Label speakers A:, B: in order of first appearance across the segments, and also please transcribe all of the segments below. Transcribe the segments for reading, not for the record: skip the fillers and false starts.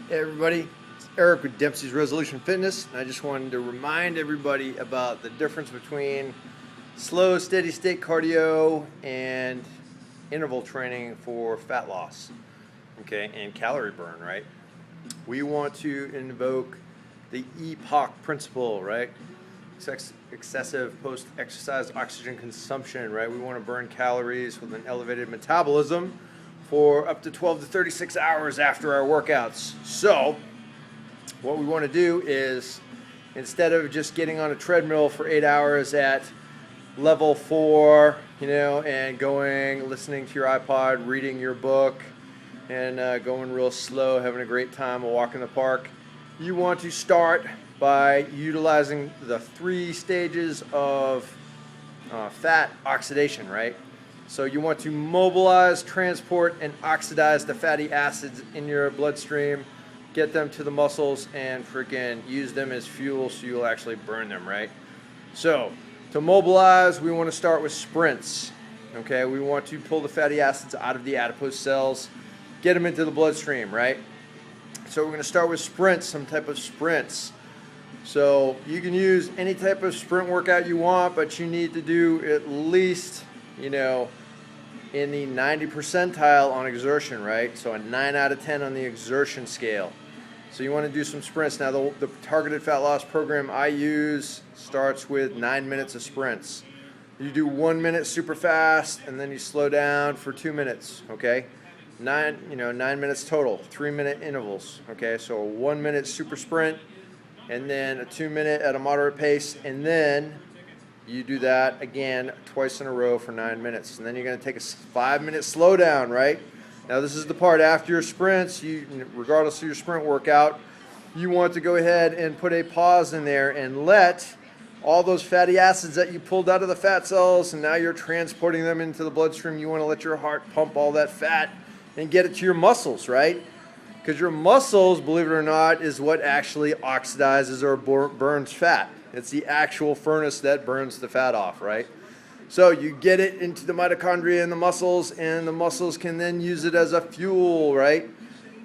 A: Hey everybody, it's Eric with Dempsey's Resolution Fitness, and I just wanted to remind everybody about the difference between slow, steady state cardio and interval training for fat loss, okay, and calorie burn, right? We want to invoke the EPOC principle, right? Excessive post-exercise oxygen consumption, right? We want to burn calories with an elevated metabolism for up to 12 to 36 hours after our workouts. So what we want to do is, instead of just getting on a treadmill for 8 hours at level 4, and listening to your iPod, reading your book, and going real slow, having a great time, a walk in the park, you want to start by utilizing the 3 stages of fat oxidation, right? So you want to mobilize, transport, and oxidize the fatty acids in your bloodstream, get them to the muscles, and freaking use them as fuel so you'll actually burn them, right? So to mobilize, we want to start with sprints, okay? We want to pull the fatty acids out of the adipose cells, get them into the bloodstream, right? So we're going to start with sprints, some type of sprints. So you can use any type of sprint workout you want, but you need to do at least, in the 90 percentile on exertion, right? So a 9 out of 10 on the exertion scale. So you want to do some sprints. Now the targeted fat loss program I use starts with 9 minutes of sprints. You do 1 minute super fast, and then you slow down for 2 minutes, okay? 9 minutes total, 3-minute intervals, okay? So a 1 minute super sprint, and then a 2 minute at a moderate pace, and then you do that again twice in a row for 9 minutes. And then you're going to take a 5-minute slowdown, right? Now this is the part after your sprints, regardless of your sprint workout, you want to go ahead and put a pause in there and let all those fatty acids that you pulled out of the fat cells, and now you're transporting them into the bloodstream. You want to let your heart pump all that fat and get it to your muscles, right? Because your muscles, believe it or not, is what actually oxidizes or burns fat. It's the actual furnace that burns the fat off, right? So you get it into the mitochondria and the muscles can then use it as a fuel, right?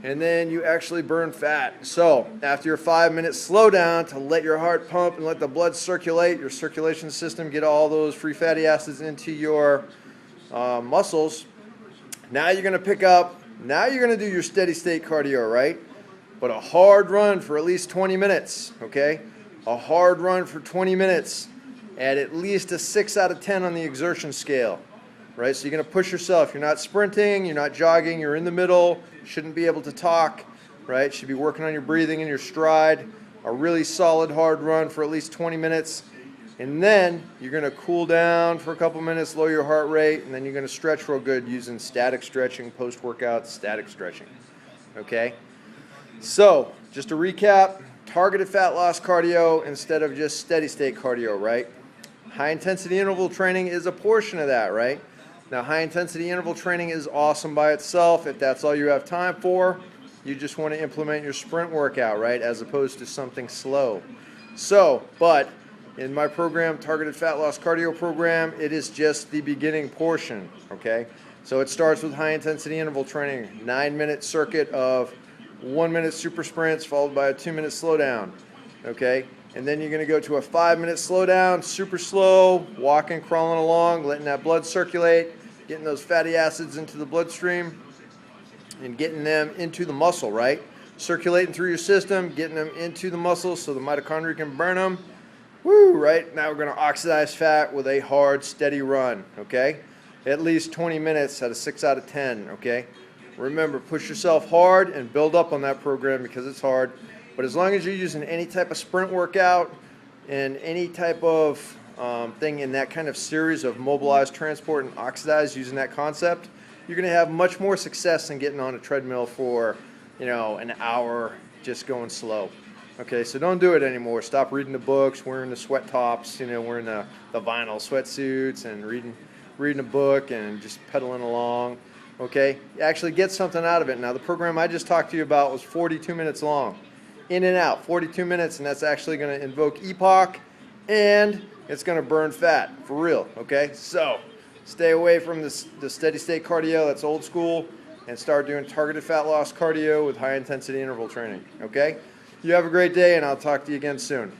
A: And then you actually burn fat. So after your 5-minute slowdown to let your heart pump and let the blood circulate, your circulation system get all those free fatty acids into your muscles, now you're going to do your steady state cardio, right? But a hard run for at least 20 minutes, okay? A hard run for 20 minutes at least a 6 out of 10 on the exertion scale, right? So you're going to push yourself. You're not sprinting, you're not jogging, you're in the middle, shouldn't be able to talk, right? Should be working on your breathing and your stride. A really solid hard run for at least 20 minutes. And then you're going to cool down for a couple minutes, lower your heart rate, and then you're going to stretch real good using static stretching, post-workout static stretching, okay? So just to recap, targeted fat loss cardio instead of just steady state cardio, right? High intensity interval training is a portion of that, right? Now high intensity interval training is awesome by itself if that's all you have time for. You just want to implement your sprint workout, right, as opposed to something slow. So, but in my program, Targeted Fat Loss Cardio Program, it is just the beginning portion, okay? So it starts with high intensity interval training, 9-minute circuit of 1 minute super sprints followed by a 2-minute slowdown, okay? And then you're going to go to a 5-minute slowdown, super slow, walking, crawling along, letting that blood circulate, getting those fatty acids into the bloodstream, and getting them into the muscle, right? Circulating through your system, getting them into the muscles so the mitochondria can burn them. Woo, right? Now we're going to oxidize fat with a hard, steady run, okay? At least 20 minutes at a 6 out of 10, okay? Remember, push yourself hard and build up on that program because it's hard. But as long as you're using any type of sprint workout and any type of thing in that kind of series of mobilize, transport, and oxidize using that concept, you're going to have much more success than getting on a treadmill for, an hour just going slow. Okay, so don't do it anymore. Stop reading the books, wearing the sweat tops, wearing the vinyl sweatsuits and reading a book and just pedaling along. Okay, actually get something out of it. Now the program I just talked to you about was 42 minutes long. In and out, 42 minutes, and that's actually going to invoke EPOC, and it's going to burn fat, for real, okay? So stay away from the steady state cardio, that's old school. and start doing targeted fat loss cardio with high intensity interval training. Okay? You have a great day, and I'll talk to you again soon.